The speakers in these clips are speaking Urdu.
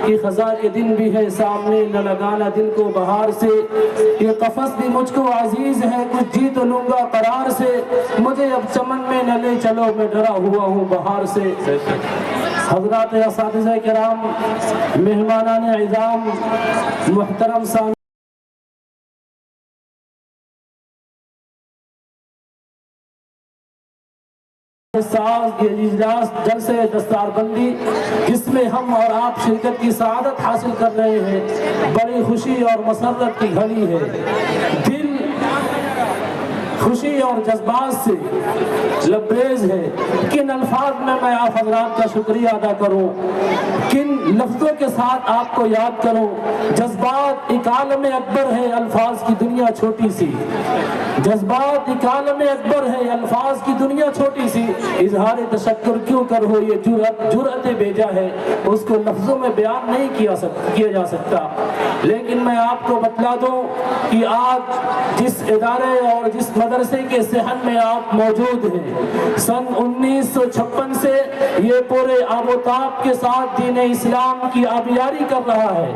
کہ خزاں کے دن بھی ہے سامنے، نہ لگانا دل کو بہار سے، یہ قفس بھی مجھ کو عزیز ہے، کچھ جی تو لوں گا قرار سے، مجھے اب چمن میں نہ لے چلو میں ڈرا ہوا ہوں بہار سے۔ حضرات اساتذہ کرام، مہمانان اعظام، محترم سامعین، ساز یہ اجلاس جلسے دستار بندی جس میں ہم اور آپ شرکت کی سعادت حاصل کر رہے ہیں، بڑی خوشی اور مسرت کی گھڑی ہے۔ دل خوشی اور جذبات سے لبریز ہے۔ کن الفاظ میں آپ حضرات کا شکریہ ادا کروں، کن لفظوں کے ساتھ آپ کو یاد کروں۔ جذبات ایک عالم اکبر ہے، الفاظ کی دنیا چھوٹی سی، جذبات ایک عالم اکبر ہے، الفاظ کی دنیا چھوٹی سی، اظہار تشکر کیوں کر ہو یہ جرأت بیجا ہے، اس کو لفظوں میں بیان نہیں کیا جا سکتا۔ لیکن میں آپ کو بتلا دوں کہ آج جس ادارے اور جس مدرسے کے صحن میں آپ موجود ہیں، سن 1956 سے یہ پورے آب و تاب کے ساتھ دین اسلام کی آبیاری کر رہا ہے،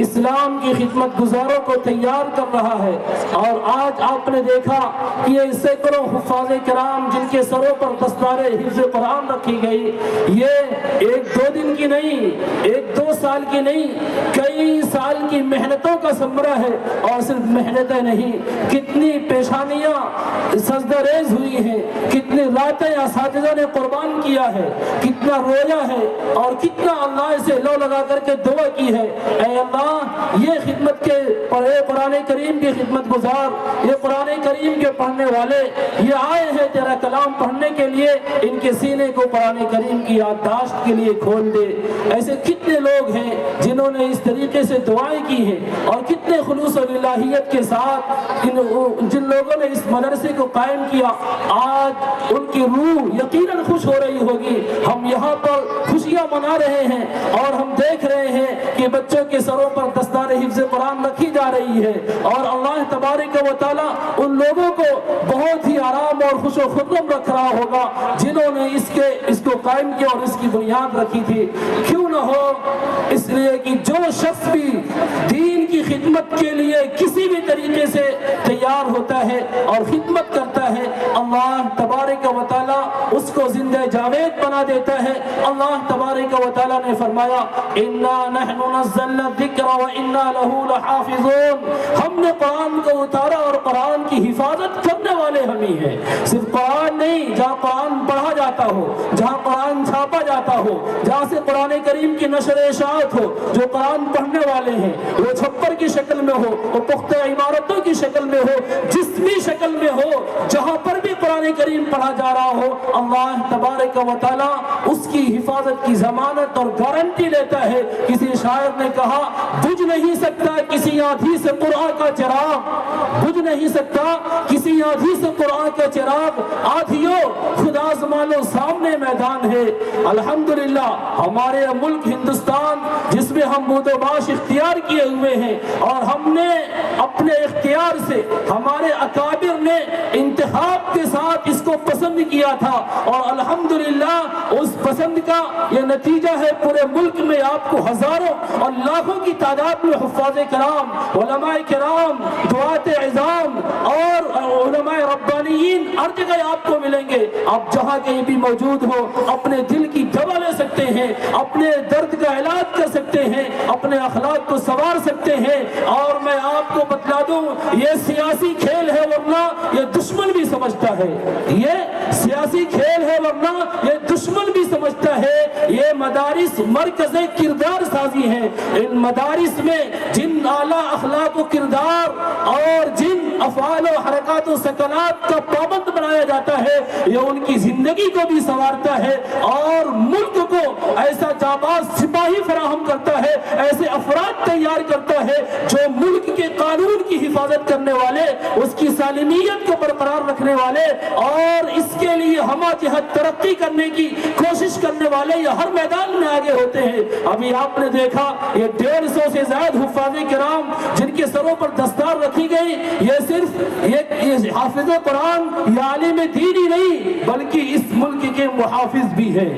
اسلام کی خدمت گزاروں کو تیار کر رہا ہے۔ اور آج آپ نے دیکھا کہ یہ سینکڑوں حفاظ کرام جن کے سروں پر دستار حفظ قرآن رکھی گئی، یہ ایک دو دن کی نہیں، ایک دو سال کی نہیں، کئی سال کی محنتوں کا ثمرہ ہے۔ اور صرف محنتیں نہیں، کتنی پیشانیاں سجدہ ریز ہوئی ہیں، کتنی راتیں اساتذہ نے قربان کیا ہے، کتنا رویا ہے اور کتنا اللہ سے لو لگا کر کے دعا کی ہے، اے اللہ یہ خدمت کے قرآن کریم کی خدمت گزار، یہ قرآن کریم کے پڑھنے والے، یہ آئے ہیں تیرا کلام پڑھنے کے لیے، ان کے سینے کو قرآن کریم کی یادداشت کے لیے کھول دے۔ ایسے کتنے لوگ ہیں جنہوں نے اس طریقے سے دعائیں کی ہیں، اور کتنے خلوص و للہیت کے ساتھ جن لوگوں نے اس مدرسے کو قائم کیا، آج ان کی روح یقیناً خوش ہو رہی ہوگی۔ ہم یہاں پر خوشیاں منا رہے ہیں اور ہم دیکھ رہے ہیں کہ بچوں کے سروں پر دستار حفظ قرآن رکھی جا رہی ہے، اور اللہ تبارک و تعالیٰ ان لوگوں کو بہت ہی آرام اور خوش و خرم رکھ رہا ہوگا جنہوں نے اس کو قائم کیا اور اس کی بنیاد رکھی تھی۔ کیوں نہ ہو، اس لیے کہ جو شخص بھی دین کی خدمت کے لیے کسی بھی طریقے سے تیار ہوتا ہے اور خدمت کرتا ہے، اللہ تبارک و تعالیٰ اس کو زندہ جاوید بنا دیتا ہے۔ اللہ تبارک و تعالیٰ نے فرمایا اِنَّا نَحْنُ نَزَّلْنَا الذِّكْرَ وَإِنَّا لَهُ لَحَافِظُونَ، ہم نے قرآن کو اتارا اور قرآن کی حفاظت کرنے والے ہم ہی ہیں۔ صرف قرآن نہیں، جہاں قرآن پڑھا جاتا ہو، جہاں قرآن چھاپا جاتا ہو، جہاں سے قرآن کریم کی نشر اشاعت ہو، جو قرآن پڑھنے والے ہیں، وہ چھپر کی شکل میں ہو، وہ پختہ عمارتوں کی شکل میں ہو، جس بھی شکل میں ہو، جہاں پر بھی قرآن کریم پڑھا جا رہا ہو، اللہ تبارک و تعالیٰ اس کی حفاظت کی ضمانت اور گارنٹی لیتا ہے۔ کسی شاعر نے کہا بجھ نہیں سکتا کسی آندھی سے قرآن کا چراغ، بجھ نہیں سکتا کسی آندھی سے قرآن کا چراغ، آندھیوں خدا زمانوں سامنے میدان ہے۔ الحمدللہ ہمارے ملک ہندوستان جس میں ہم بود و باش اختیار کیے ہوئے ہیں، اور ہم نے اپنے اختیار سے، ہمارے اکابر نے انتخاب کے ساتھ اس کو پسند کیا تھا، اور الحمدللہ اس پسند کا یہ نتیجہ ہے پورے ملک میں آپ کو ہزاروں اور لاکھوں کی تعداد میں حفاظ کرام، علماء کرام، دعات عظام اور علماء ربانیین ہر جگہ آپ کو ملیں گے۔ آپ جہاں کہیں بھی موجود ہو اپنے دل کی دوا لے سکتے ہیں، اپنے درد کا علاج کر سکتے ہیں، اپنے اخلاق کو سنوار سکتے ہیں۔ اور میں آپ کو بتلا دوں یہ سیاسی کھیل ہے ورنہ یہ دشمن بھی سمجھتا ہے، یہ سیاسی کھیل ہے ورنہ یہ دشمن بھی سمجھتا ہے۔ یہ مدارس مرکز کردار سازی ہے، ان مدارس میں جن اعلیٰ اخلاق و کردار اور جن افعال و حرکات و سکنات کا پابند بنایا جاتا ہے، یہ ان کی زندگی کو بھی سنوارتا ہے اور ملک کو ایسا جانباز سپاہی فراہم کرتا ہے، ایسے افراد تیار کرتا ہے جو ملک کے قانون کی حفاظت کرنے والے، اس کی سالمیت کو برقرار رکھنے والے اور اس کے لیے ہمہ جہت ترقی کرنے کی کوشش کرنے والے یا ہر میدان میں آگے ہوتے ہیں۔ ابھی آپ نے دیکھا یہ 150 سے زائد حفاظ کرام جن کے سروں پر دستار رکھی گئی، یہ صرف یہ حافظ قرآن یا عالم دین ہی نہیں بلکہ اس ملک کے محافظ بھی ہیں،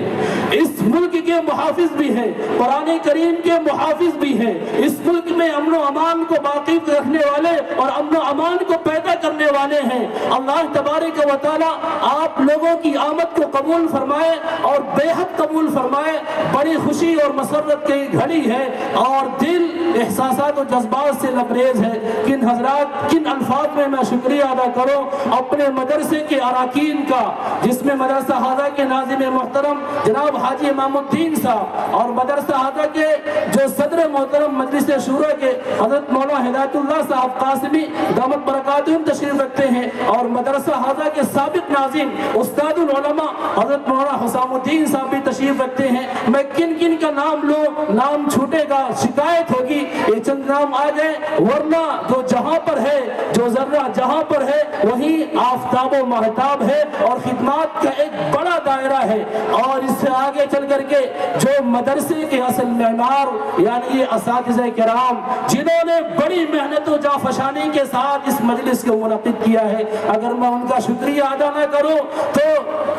اس ملک کے محافظ بھی ہیں، قرآن کریم کے محافظ بھی ہیں، اس ملک میں امن و امان کو باقی رکھنے والے اور امن و امان کو پیدا کرنے والے ہیں۔ اللہ تبارک و تعالی آپ لوگوں کی آمد کو قبول فرمائے اور بے حد قبول فرمائے۔ بڑی خوشی اور مسرت کی گھڑی ہے اور دل احساسات و جذبات سے لبریز ہے۔ کن حضرات کن الفاظ میں میں شکریہ ادا کروں اپنے مدرسے کے اراکین کا، جس میں مدرسہ ہاضہ کے ناظم محترم جناب حاجی امام الدین صاحب اور مدرسہ ہاضہ کے جو صدر محترم مجلس شورا کے حضرت مولانا ہدایت اللہ صاحب قاسمی دامت برکاتہم تشریف رکھتے ہیں، اور مدرسہ ہاضہ کے سابق ناظم استاد العلماء حضرت مولانا حسام الدین صاحب بھی تشریف رکھتے ہیں۔ میں کن کن کا نام لوں، نام چھوٹے گا شکایت ہوگی، یہ چند نام آ گئے، ورنہ جو جہاں پر ہے، جو ذرہ جہاں پر ہے وہیں آفتاب و مہتاب ہے اور خدمات کا ایک بڑا دائرہ ہے۔ اور اس سے آگے چل کر کے جو مدرسے کے اصل معمار یعنی یہ اساتذہ کرام جنہوں نے بڑی محنت و جافشانی کے ساتھ اس مجلس کو منعقد کیا ہے، اگر میں ان کا شکریہ ادا نہ کروں تو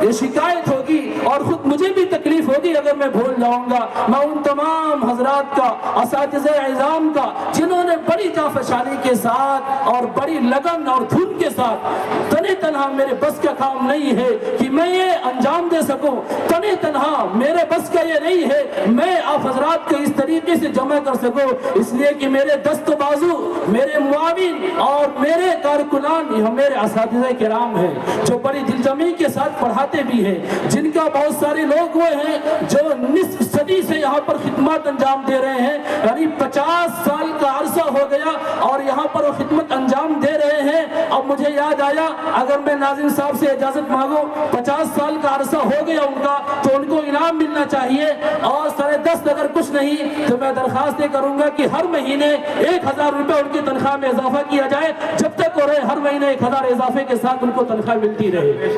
یہ شکایت ہوگی اور خود مجھے بھی تکلیف ہوگی اگر میں بھول جاؤں گا۔ میں ان تمام حضرات کا، اساتذہ اعظام کا، جنہوں نے بڑی جافشانی کے ساتھ اور بڑی لگن اور دھن کے ساتھ، تنہا تنہا میرے بس کا کام نہیں ہے کہ میں یہ انجام دے سکوں، تنہا تنہا میرے بس کا یہ نہیں ہے میں آپ حضرات کو اس طریقے سے جمع کر سکوں، اس لیے کہ میرے دست و بازو، میرے معاون اور میرے کارکنان یہ میرے اساتذہ کرام ہیں جو بڑی دلجمی کے ساتھ پڑھاتے بھی ہیں، جن کا بہت سارے لوگ وہ ہیں جو نصف صدی سے یہاں پر خدمات انجام دے رہے ہیں، یعنی 50 سال کا عرصہ ہو گیا اور یہاں پر وہ خدمت انجام دے رہے ہیں۔ اب مجھے یاد آیا اگر میں ناظم صاحب سے اجازت مانگوں، 50 سال کا عرصہ ہو گیا ان کا تو ان کو انعام ملنا چاہیے، اور 10.5 اگر کچھ نہیں تو میں درخواست کروں گا کہ ہر مہینے 1000 روپے ان کی تنخواہ میں اضافہ کیا جائے، جب تک ہو رہے ہر مہینے 1000 اضافے کے ساتھ ان کو تنخواہ ملتی رہے۔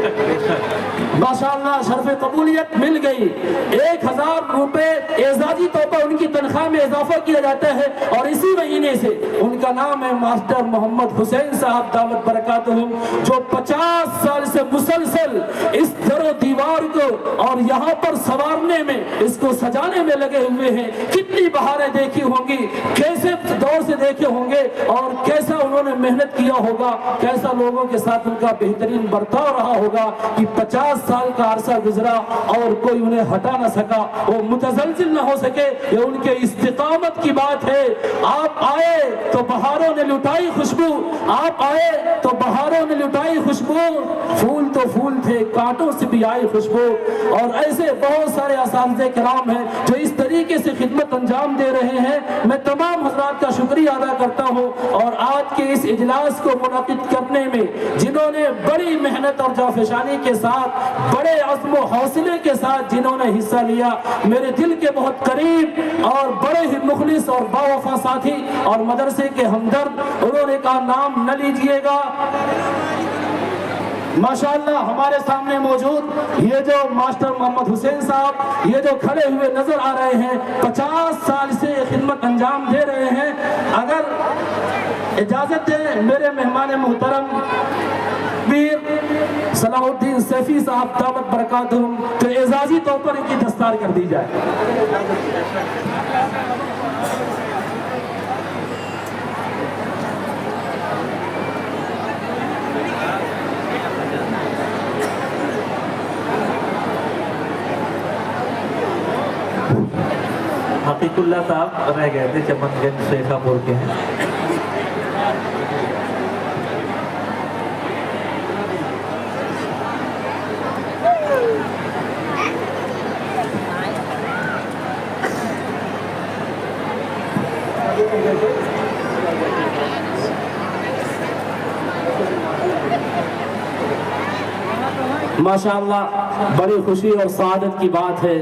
ماشاءاللہ شرف قبولیت مل گئی، 1000 روپے اعزازی طور پر ان کی تنخواہ میں اضافہ کیا جاتا ہے، اور اسی مہینے سے ان کا نام ہے ماسٹر محمد حسین صاحب دامت برکاتہم، جو 50 سال سے مسلسل اس در و دیوار کو اور یہاں پر سنوارنے میں، اس کو سجانے میں لگے ہوئے ہیں۔ کتنی بہاریں دیکھی ہوں گی، کیسے دور سے دیکھے ہوں گے اور کیسا انہوں نے محنت کیا ہوگا، کیسا لوگوں کے ساتھ ان کا بہترین برتاؤ رہا ہوگا کہ 50 سال کا عرصہ گزرا اور کوئی انہیں ہٹا نہ سکا، وہ متزلزل نہ ہو سکے۔ یہ ان کے استقامت کی بات ہے۔ آپ آئے تو بہاروں نے لٹائی خوشبو، آپ آئے تو بہاروں نے لٹائی خوشبو، پھول تو پھول تھے کانٹوں سے بھی آئی خوشبو۔ اور ایسے بہت سارے اساتذہ کرام ہیں جو اس طریقے سے خدمت انجام دے رہے ہیں۔ میں تمام حضرات کا شکریہ ادا کرتا ہوں، اور آج کے اس اجلاس کو منعقد کرنے میں جنہوں نے بڑی محنت اور جافشانی کے ساتھ، بڑے عزم و حوصلے کے ساتھ جنہوں نے حصہ لیا، میرے دل کے بہت قریب اور بڑے ہی مخلص اور باوفا ساتھی اور مدرسے کے ہمدرد، انہوں نے کہا نام نہ لیجئے گا۔ ماشاءاللہ ہمارے سامنے موجود یہ جو ماسٹر محمد حسین صاحب یہ جو کھڑے ہوئے نظر آ رہے ہیں، 50 سال سے یہ خدمت انجام دے رہے ہیں۔ اگر اجازت دیں میرے مہمان محترم پیر صلاح الدین سیفی صاحب دامت برکاتہم، تو اعزازی طور پر ان کی دستار کر دی جائے۔ حقیق اللہ صاحب رہ گئے تھے، چمن گنج شیخا پور کے ہیں۔ ماشاءاللہ بڑی خوشی اور سعادت کی بات ہے